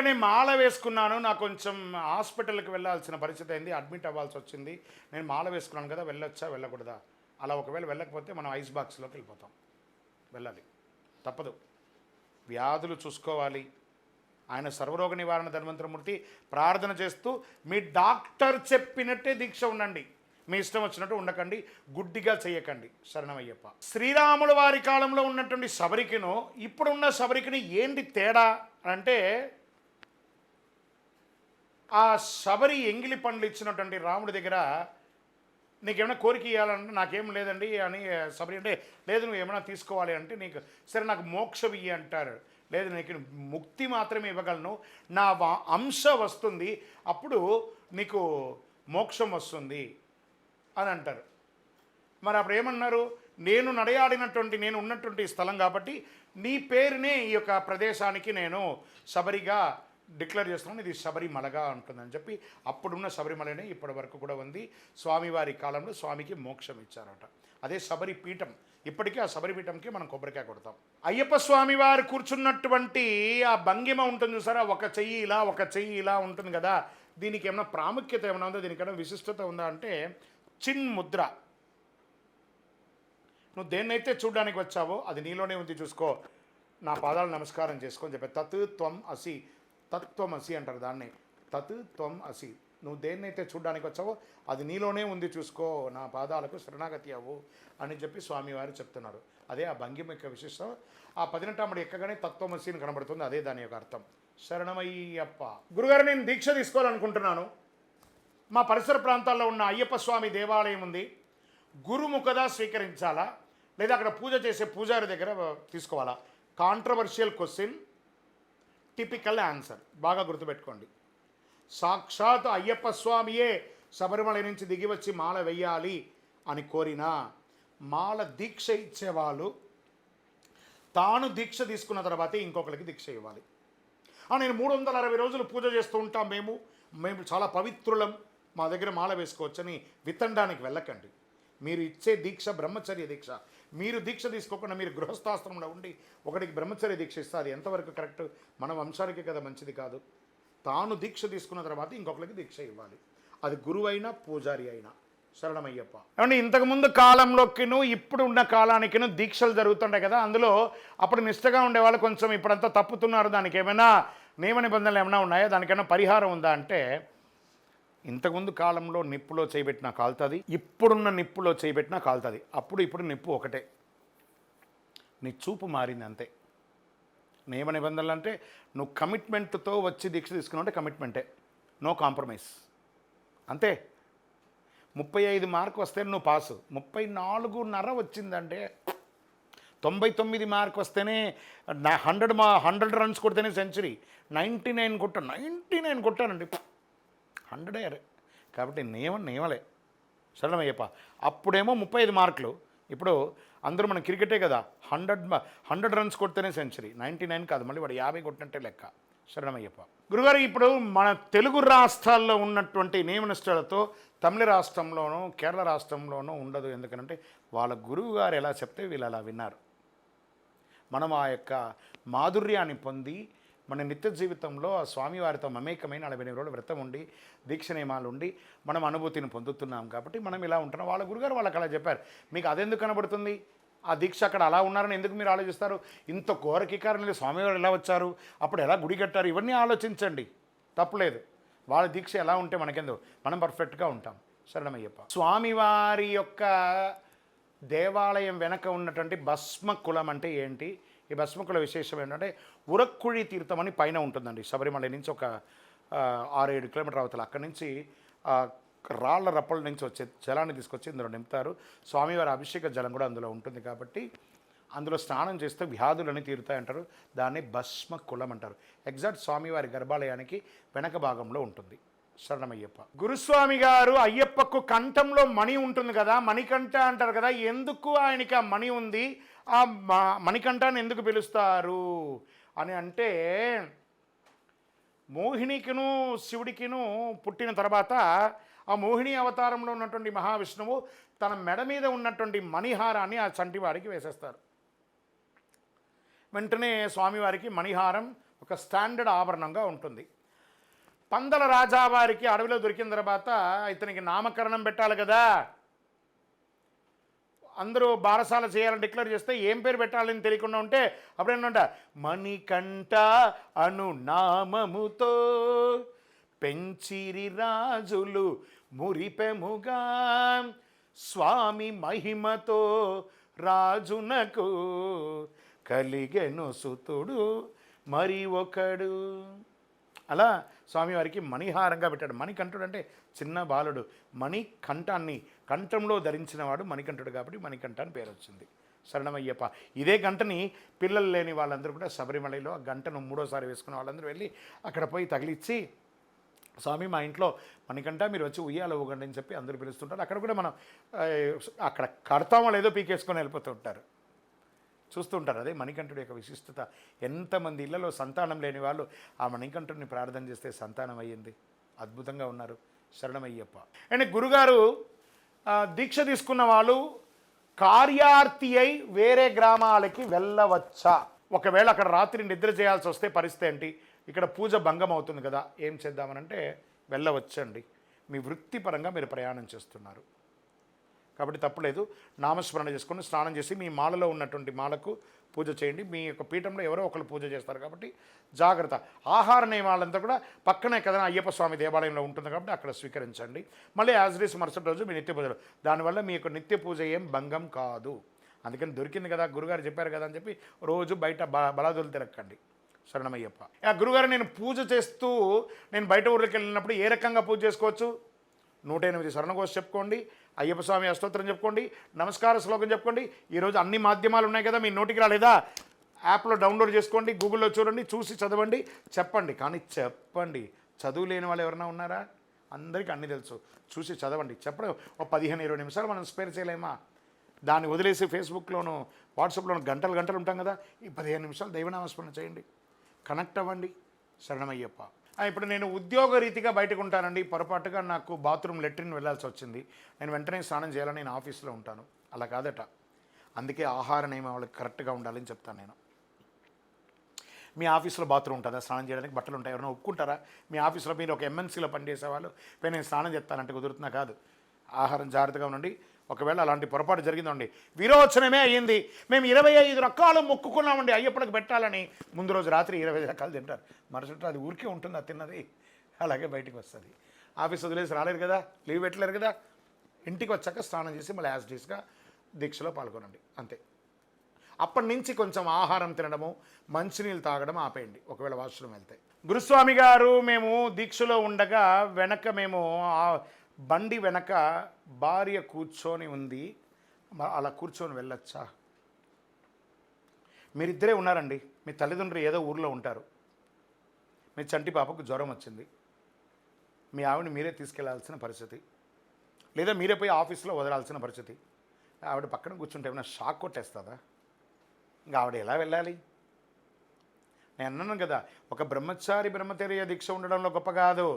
గురుగారిని మాల వేసుకున్నాను, నాకు కొంచెం హాస్పిటల్కి వెళ్ళాల్సిన పరిస్థితి అయింది, అడ్మిట్ అవ్వాల్సి వచ్చింది. నేను మాల వేసుకున్నాను కదా, వెళ్ళొచ్చా వెళ్ళకూడదా? అలా ఒకవేళ వెళ్ళకపోతే మనం ఐస్ బాక్స్లోకి వెళ్ళిపోతాం. వెళ్ళాలి, తప్పదు. వ్యాధులు చూసుకోవాలి. ఆయన సర్వరోగ నివారణ ధన్వంతరమూర్తి. ప్రార్థన చేస్తూ మీ డాక్టర్ చెప్పినట్టే దీక్ష ఉండండి. మీ ఇష్టం వచ్చినట్టు ఉండకండి, గుడ్డిగా చేయకండి. శరణమయ్యప్ప. శ్రీరాముల వారి కాలంలో ఉన్నటువంటి శబరికిను ఇప్పుడున్న శబరికిని ఏంటి తేడా అంటే, ఆ శబరి ఎంగిలి పండ్లు ఇచ్చినటువంటి రాముడి దగ్గర నీకేమైనా కోరిక ఇవ్వాలంటే నాకేం లేదండి అని శబరి అంటే, లేదు నువ్వు ఏమైనా తీసుకోవాలి అంటే, నీకు సరే నాకు మోక్షం ఇయ్యి అంటారు. లేదు నీకు ముక్తి మాత్రమే ఇవ్వగలను, నా అంశ వస్తుంది, అప్పుడు నీకు మోక్షం వస్తుంది అని అంటారు. మరి అప్పుడు ఏమన్నారు? నేను నడయాడినటువంటి, నేను ఉన్నటువంటి స్థలం కాబట్టి నీ పేరునే ఈ యొక్క ప్రదేశానికి నేను శబరిగా డిక్లేర్ చేస్తున్నాను, ఇది శబరిమలగా ఉంటుందని చెప్పి అప్పుడున్న శబరిమలనే ఇప్పటి వరకు కూడా ఉంది. స్వామివారి కాలంలో స్వామికి మోక్షం ఇచ్చారట. అదే శబరి పీఠం. ఇప్పటికీ ఆ శబరి పీఠంకి మనం కొబ్బరికాయ కొడతాం. అయ్యప్ప స్వామి వారు కూర్చున్నటువంటి ఆ భంగిమ ఉంటుంది చూసారా, ఒక చెయ్యి ఇలా ఒక చెయ్యి ఇలా ఉంటుంది కదా, దీనికి ఏమైనా ప్రాముఖ్యత ఏమైనా ఉందో, దీనికైనా విశిష్టత ఉందా అంటే, చిన్ ముద్ర. నువ్వు దేన్నైతే చూడడానికి వచ్చావో అది నీలోనే ఉంది, చూసుకో, నా పాదాలు నమస్కారం చేసుకొని చెప్పి తత్ త్వం అసి, తత్వం అసి అంటారు దాన్ని, తత్ త్వం అసి. నువ్వు దేన్నైతే చూడడానికి వచ్చావో అది నీలోనే ఉంది, చూసుకో, నా పాదాలకు శరణాగతి అవ్వు అని చెప్పి స్వామివారు చెప్తున్నారు. అదే ఆ భంగిమ యొక్క విశిష్టం. ఆ 18 ఎక్కగానే తత్వమసిని కనబడుతుంది, అదే దాని యొక్క అర్థం. శరణమయ్యప్ప. గురుగారు, నేను దీక్ష తీసుకోవాలనుకుంటున్నాను. మా పరిసర ప్రాంతాల్లో ఉన్న అయ్యప్ప స్వామి దేవాలయం ఉంది, గురుముఖదా స్వీకరించాలా లేదా అక్కడ పూజ చేసే పూజారి దగ్గర తీసుకోవాలా? Controversial question, typical answer. బాగా గుర్తుపెట్టుకోండి. సాక్షాత్ అయ్యప్ప స్వామియే శబరిమల నుంచి దిగి వచ్చి మాల వెయ్యాలి అని కోరినా, మాల దీక్ష ఇచ్చేవాళ్ళు తాను దీక్ష తీసుకున్న తర్వాతే ఇంకొకరికి దీక్ష ఇవ్వాలి. నేను 360 రోజులు పూజ చేస్తూ ఉంటాం, మేము చాలా పవిత్రులం, మా దగ్గర మాల వేసుకోవచ్చని వితండానికి వెళ్ళకండి. మీరు ఇచ్చే దీక్ష బ్రహ్మచర్య దీక్ష. మీరు దీక్ష తీసుకోకుండా మీరు గృహస్థాశ్రమంలో ఉండి ఒకటికి బ్రహ్మచర్య దీక్ష ఇస్తే అది ఎంతవరకు కరెక్ట్? మన వంశానికి కదా మంచిది కాదు. తాను దీక్ష తీసుకున్న తర్వాత ఇంకొకరికి దీక్ష ఇవ్వాలి, అది గురువు అయినా పూజారి అయినా. శరణమయ్యప్ప. ఏమంటే ఇంతకుముందు కాలంలోకిను ఇప్పుడు ఉన్న కాలానికిను దీక్షలు జరుగుతుంటాయి కదా, అందులో అప్పుడు నిష్టగా ఉండేవాళ్ళు కొంచెం ఇప్పుడంతా తప్పుతున్నారు. దానికి ఏమైనా నియమ నిబంధనలు ఏమైనా ఉన్నాయా? దానికైనా పరిహారం ఉందా అంటే, ఇంతకుముందు కాలంలో నిప్పులో చేయబెట్టినా కాలుతుంది, ఇప్పుడున్న నిప్పులో చేయబెట్టినా కాలుతుంది. ఇప్పుడు నిప్పు ఒకటే, నీ చూపు మారింది అంతే. నియమ నిబంధనలు అంటే నువ్వు కమిట్మెంట్తో వచ్చి దీక్ష తీసుకున్నావు అంటే కమిట్మెంటే, నో కాంప్రమైజ్, అంతే. 35 మార్కు వస్తే నువ్వు పాసు, 34.5 వచ్చిందంటే 99 మార్కు వస్తేనే 100 రన్స్ కొడితేనే సెంచరీ, 99 కొట్టానండి, 100 కాబట్టి నియమలే. శరణమయ్యప్ప. అప్పుడేమో 35 మార్కులు, ఇప్పుడు అందరూ మన క్రికెటే కదా, 100 రన్స్ కొడితేనే సెంచరీ, 99 కాదు, మళ్ళీ వాడు 50 కొట్టినట్టే లెక్క. శరణమయ్యప్ప. గురుగారు, ఇప్పుడు మన తెలుగు రాష్ట్రాల్లో ఉన్నటువంటి నియమనిష్టలతో తమిళ రాష్ట్రంలోనూ కేరళ రాష్ట్రంలోనూ ఉండదు. ఎందుకంటే వాళ్ళ గురువు గారు ఎలా చెప్తే వీళ్ళు అలా విన్నారు. మనం ఆ యొక్క మాధుర్యాన్ని పొంది మన నిత్య జీవితంలో ఆ స్వామివారితో మమేకమైన 48 రోజులు వ్రతం ఉండి దీక్ష నియమాలు ఉండి మనం అనుభూతిని పొందుతున్నాం కాబట్టి మనం ఇలా ఉంటున్నాం. వాళ్ళ గురుగారు వాళ్ళకి అలా చెప్పారు. మీకు అదెందుకు కనబడుతుంది? ఆ దీక్ష అక్కడ అలా ఉన్నారని ఎందుకు మీరు ఆలోచిస్తారు? ఇంత ఘోరకీకారణలు స్వామివారు ఎలా వచ్చారు, అప్పుడు ఎలా గుడి కట్టారు, ఇవన్నీ ఆలోచించండి, తప్పులేదు. వాళ్ళ దీక్ష ఎలా ఉంటే మనకెందుకు, మనం పర్ఫెక్ట్గా ఉంటాం. శరణమయ్యప్ప. స్వామివారి యొక్క దేవాలయం వెనక ఉన్నటువంటి భస్మ కులం అంటే ఏంటి? ఈ భస్మకుల విశేషం ఏంటంటే, ఉరక్కుళి తీర్థం అని పైన ఉంటుందండి. శబరిమల నుంచి ఒక 6-7 కిలోమీటర్ అవతల, అక్కడి నుంచి రాళ్ల రప్పల నుంచి వచ్చే జలాన్ని తీసుకొచ్చి ఇందులో నింపుతారు. స్వామివారి అభిషేక జలం కూడా అందులో ఉంటుంది కాబట్టి అందులో స్నానం చేస్తే వ్యాధులని తీరుతాయంటారు. దాన్ని భస్మ కులం అంటారు. ఎగ్జాక్ట్ స్వామివారి గర్భాలయానికి వెనక భాగంలో ఉంటుంది. శరణమయ్యప్ప. గురుస్వామి గారు అయ్యప్పకు కంఠంలో మణి ఉంటుంది కదా, మణికంఠ అంటారు కదా, ఎందుకు ఆయనకి ఆ మణి ఉంది, ఆ మణికంఠాన్ని ఎందుకు పిలుస్తారు అని అంటే, మోహినికిను శివుడికిను పుట్టిన తర్వాత ఆ మోహిని అవతారంలో ఉన్నటువంటి మహావిష్ణువు తన మెడ మీద ఉన్నటువంటి మణిహారాన్ని ఆ చంటివాడికి వేసేస్తారు. వెంటనే స్వామివారికి మణిహారం ఒక ఒక స్టాండర్డ్ ఆభరణంగా ఉంటుంది. పందల రాజావారికి అడవిలో దొరికిన తర్వాత ఇతనికి నామకరణం పెట్టాలి కదా. అందరూ బారసాల చేయాలని డిక్లేర్ చేస్తే ఏం పేరు పెట్టాలని తెలియకుండా ఉంటే అప్పుడేంటంట, మణికంఠ అను నామముతో పెంచిరి రాజులు మురిపెముగా, స్వామి మహిమతో రాజునకు కలిగెను సుతుడు మరి ఒకడు. అలా స్వామివారికి మణిహారంగా పెట్టాడు. మణికంఠుడు అంటే చిన్న బాలుడు, మణికంఠాన్ని కంఠంలో ధరించిన వాడు మణికంఠుడు కాబట్టి మణికంఠ అని పేరు వచ్చింది. శరణమయ్యప్ప. ఇదే గంటని పిల్లలు లేని వాళ్ళందరూ కూడా శబరిమలలో ఆ గంటను మూడోసారి వేసుకున్న వాళ్ళందరూ వెళ్ళి అక్కడ పోయి తగిలిచ్చి, స్వామి మా ఇంట్లో మణికంఠ మీరు వచ్చి ఉయ్యాల ఊగండి అని చెప్పి అందరూ పిలుస్తుంటారు. అక్కడ కూడా మనం అక్కడ కడతామో లేదో పీకేసుకొని వెళ్ళిపోతూ ఉంటారు, చూస్తుంటారు. అదే మణికంఠుడి యొక్క విశిష్టత. ఎంతమంది ఇళ్లలో సంతానం లేని వాళ్ళు ఆ మణికంఠుడిని ప్రార్థన చేస్తే సంతానం అయ్యింది. అద్భుతంగా ఉన్నారు. శరణమయ్యప్ప. అండ్ గురుగారు దీక్ష తీసుకున్న వాళ్ళు కార్యార్థి అయి వేరే గ్రామాలకి వెళ్ళవచ్చా? ఒకవేళ అక్కడ రాత్రి నిద్ర చేయాల్సి వస్తే పరిస్థితి ఏంటి? ఇక్కడ పూజ భంగం అవుతుంది కదా, ఏం చేద్దామనంటే వెళ్ళవచ్చండి. మీ వృత్తిపరంగా మీరు ప్రయాణం చేస్తున్నారు కాబట్టి తప్పులేదు. నామస్మరణ చేసుకొని స్నానం చేసి మీ మాలలో ఉన్నటువంటి మాలకు పూజ చేయండి. మీ యొక్క పీఠంలో ఎవరో ఒకరు పూజ చేస్తారు కాబట్టి జాగ్రత్త. ఆహార నియమాలంతా కూడా పక్కనే కదా అయ్యప్ప స్వామి దేవాలయంలో ఉంటుంది కాబట్టి అక్కడ స్వీకరించండి. మళ్ళీ యాజ్ డీస్ మరుసటి రోజు మీ నిత్య పూజలు. దానివల్ల మీ యొక్క నిత్య పూజ ఏం భంగం కాదు. అందుకని దొరికింది కదా, గురుగారు చెప్పారు కదా అని చెప్పి రోజు బయట బలాదులు తిరక్కండి. శరణమయ్యప్ప. గురుగారు నేను పూజ చేస్తూ నేను బయట ఊర్లోకి వెళ్ళినప్పుడు ఏ రకంగా పూజ చేసుకోవచ్చు? 108 శరణఘోష చెప్పుకోండి, అయ్యప్ప స్వామి అష్టోత్తరం చెప్పుకోండి, నమస్కార శ్లోకం చెప్పుకోండి. ఈరోజు అన్ని మాధ్యమాలు ఉన్నాయి కదా, మీ నోటికి రాలేదా? యాప్లో డౌన్లోడ్ చేసుకోండి, గూగుల్లో చూడండి, చూసి చదవండి, చెప్పండి. కానీ చెప్పండి, చదువు లేని వాళ్ళు ఎవరైనా ఉన్నారా? అందరికీ అన్నీ తెలుసు. చూసి చదవండి, చెప్పడం ఒక 15-20 నిమిషాలు మనం స్పేర్ చేయలేమా? దాన్ని వదిలేసి ఫేస్బుక్లోను వాట్సాప్లోను గంటలు గంటలు ఉంటాం కదా. ఈ 15 నిమిషాలు దైవనామస్మరణ చేయండి, కనెక్ట్ అవ్వండి. శరణమయ్యప్ప. ఇప్పుడు నేను ఉద్యోగ రీతిగా బయటకు ఉంటానండి, పొరపాటుగా నాకు బాత్రూమ్ లెట్రిన్ వెళ్ళాల్సి వచ్చింది, నేను వెంటనే స్నానం చేయాలని నేను ఆఫీస్లో ఉంటాను. అలా కాదట. అందుకే ఆహార నియమాలు కరెక్ట్గా ఉండాలని చెప్తాను నేను. మీ ఆఫీస్లో బాత్రూమ్ ఉంటుందా? స్నానం చేయడానికి బట్టలు ఉంటాయి, ఎవరైనా ఒప్పుకుంటారా? మీ ఆఫీస్లో మీరు ఒక ఎంఎన్సీలో పనిచేసేవాళ్ళు పోయి నేను స్నానం చేస్తానంటే కుదురుతున్నా? కాదు. ఆహారం జాగ్రత్తగా ఉండండి. ఒకవేళ అలాంటి పొరపాటు జరిగిందండి, విరోచనమే అయ్యింది, మేము 25 రకాలు మొక్కుకున్నామండి అయ్యప్పటికి పెట్టాలని, ముందు రోజు రాత్రి 25 రకాలు తింటారు, మరుసటి అది ఊరికే ఉంటుంది అది తిన్నది, అలాగే బయటికి వస్తుంది. ఆఫీస్ వదిలేసి రాలేరు కదా, లీవ్ పెట్టలేరు కదా, ఇంటికి వచ్చాక స్నానం చేసి మళ్ళీ యాజ్ డీస్గా దీక్షలో పాల్గొనండి, అంతే. అప్పటి నుంచి కొంచెం ఆహారం తినడము, మంచినీళ్ళు తాగడం ఆపేయండి ఒకవేళ వాష్రూమ్ వెళ్తే. గురుస్వామి గారు మేము దీక్షలో ఉండగా వెనక మేము బండి వెనక భార్య కూర్చొని ఉంది, అలా కూర్చొని వెళ్ళొచ్చా? మీరిద్దరే ఉన్నారండి, మీ తల్లిదండ్రులు ఏదో ఊర్లో ఉంటారు, మీ చంటి పాపకు జ్వరం వచ్చింది, మీ ఆవిడని మీరే తీసుకెళ్లాల్సిన పరిస్థితి, లేదా మీరే పోయి ఆఫీస్లో వదలాల్సిన పరిస్థితి. ఆవిడ పక్కన కూర్చుంటే ఏమైనా షాక్ కొట్టేస్తుందా? ఇంకా ఆవిడ ఎలా వెళ్ళాలి? నేను అన్నాను కదా, ఒక బ్రహ్మచారి బ్రహ్మచర్య దీక్ష ఉండడంలో గొప్ప కాదు,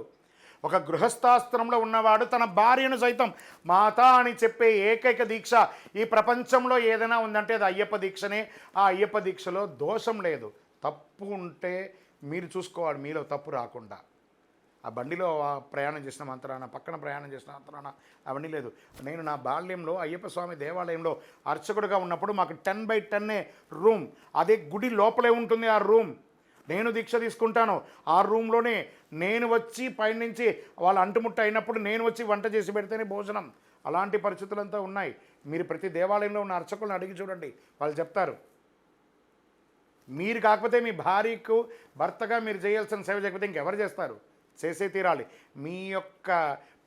ఒక గృహస్థాశ్రమంలో ఉన్నవాడు తన భార్యను సైతం మాత అని చెప్పే ఏకైక దీక్ష ఈ ప్రపంచంలో ఏదైనా ఉందంటే అది అయ్యప్ప దీక్షనే. ఆ అయ్యప్ప దీక్షలో దోషం లేదు, తప్పు ఉంటే మీరు చూసుకోవాలి, మీలో తప్పు రాకుండా. ఆ బండిలో ప్రయాణం చేసిన మంత్రాన, పక్కన ప్రయాణం చేసిన మంత్రాన అవన్నీ లేదు. నేను నా బాల్యంలో అయ్యప్ప స్వామి దేవాలయంలో అర్చకుడిగా ఉన్నప్పుడు మాకు 10x10 రూమ్, అదే గుడి లోపలే ఉంటుంది ఆ రూమ్. నేను దీక్ష తీసుకుంటాను ఆ రూమ్లోనే, నేను వచ్చి పైనుంచి వాళ్ళు అంటుముట్ట అయినప్పుడు నేను వచ్చి వంట చేసి పెడితేనే భోజనం. అలాంటి పరిస్థితులంతా ఉన్నాయి. మీరు ప్రతి దేవాలయంలో ఉన్న అర్చకులను అడిగి చూడండి, వాళ్ళు చెప్తారు. మీరు కాకపోతే మీ భార్యకు భర్తగా మీరు చేయాల్సిన సేవ చేయకపోతే ఇంకెవరు చేస్తారు? చేసే తీరాలి. మీ యొక్క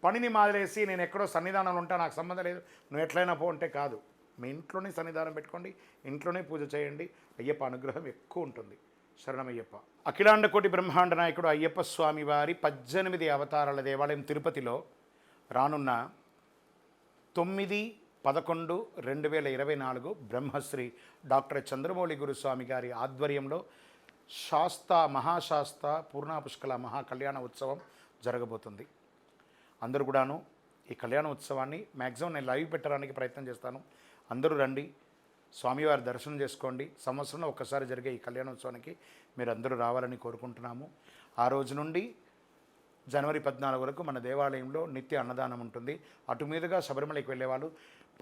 పనిని మాదిలేసి నేను ఎక్కడో సన్నిధానంలో ఉంటా, నాకు సంబంధం లేదు, నువ్వు ఎట్లయినా పో అంటే కాదు. మీ ఇంట్లోనే సన్నిధానం పెట్టుకోండి, ఇంట్లోనే పూజ చేయండి, అయ్యప్ప అనుగ్రహం ఎక్కువ ఉంటుంది. శరణమయ్యప్ప. అఖిలాండ కోటి బ్రహ్మాండ నాయకుడు అయ్యప్ప స్వామి వారి 18 అవతారాల దేవాలయం తిరుపతిలో రానున్న 9/11/2024 బ్రహ్మశ్రీ డాక్టర్ చంద్రమౌళి గురుస్వామి గారి ఆధ్వర్యంలో మహాశాస్త పూర్ణాపుష్కల మహాకళ్యాణ ఉత్సవం జరగబోతుంది. అందరూ కూడాను ఈ కళ్యాణ ఉత్సవాన్ని మ్యాక్సిమం నేను లైవ్ పెట్టడానికి ప్రయత్నం చేస్తాను. అందరూ రండి, స్వామివారి దర్శనం చేసుకోండి. సంవత్సరంలో ఒక్కసారి జరిగే ఈ కళ్యాణోత్సవానికి మీరందరూ రావాలని కోరుకుంటున్నాము. ఆ రోజు నుండి జనవరి 14 వరకు మన దేవాలయంలో నిత్య అన్నదానం ఉంటుంది. అటు మీదుగా శబరిమలకి వెళ్ళేవాళ్ళు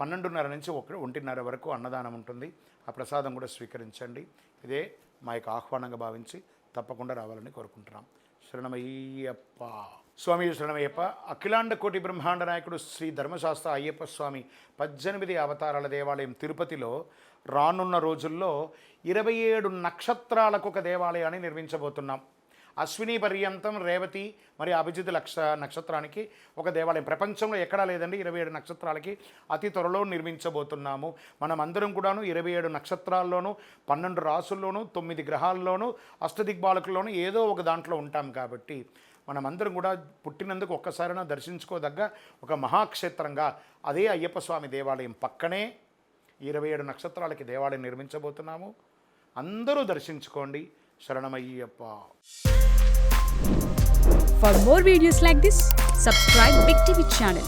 12:30 నుంచి 1:30 వరకు అన్నదానం ఉంటుంది. ఆ ప్రసాదం కూడా స్వీకరించండి. ఇదే మా యొక్క ఆహ్వానంగా భావించి తప్పకుండా రావాలని కోరుకుంటున్నాం. శరణమయ్యప్ప. స్వామి శరణమయ్యప్ప. అఖిలాండ కోటి బ్రహ్మాండ నాయకుడు శ్రీ ధర్మశాస్త్ర అయ్యప్ప స్వామి 18 అవతారాల దేవాలయం తిరుపతిలో రానున్న రోజుల్లో 27 నక్షత్రాలకు ఒక దేవాలయాన్ని నిర్మించబోతున్నాం. అశ్విని పర్యంతం, రేవతి మరియు అభిజిత్ నక్షత్రానికి ఒక దేవాలయం. ప్రపంచంలో ఎక్కడా లేదండి. 27 నక్షత్రాలకి అతి త్వరలో నిర్మించబోతున్నాము. మనం అందరం కూడాను 27 నక్షత్రాల్లోనూ, 12 రాసుల్లోనూ, 9 గ్రహాల్లోనూ, అష్టదిగ్బాలకుల్లోనూ ఏదో ఒక దాంట్లో ఉంటాం. కాబట్టి మనమందరం కూడా పుట్టినందుకు ఒక్కసారైనా దర్శించుకోదగ్గ ఒక మహాక్షేత్రంగా అదే అయ్యప్ప స్వామి దేవాలయం పక్కనే 27 నక్షత్రాలకి దేవాలయం నిర్మించబోతున్నాము. అందరూ దర్శించుకోండి. శరణమయ్యప్ప. For more videos like this, subscribe Big TV channel.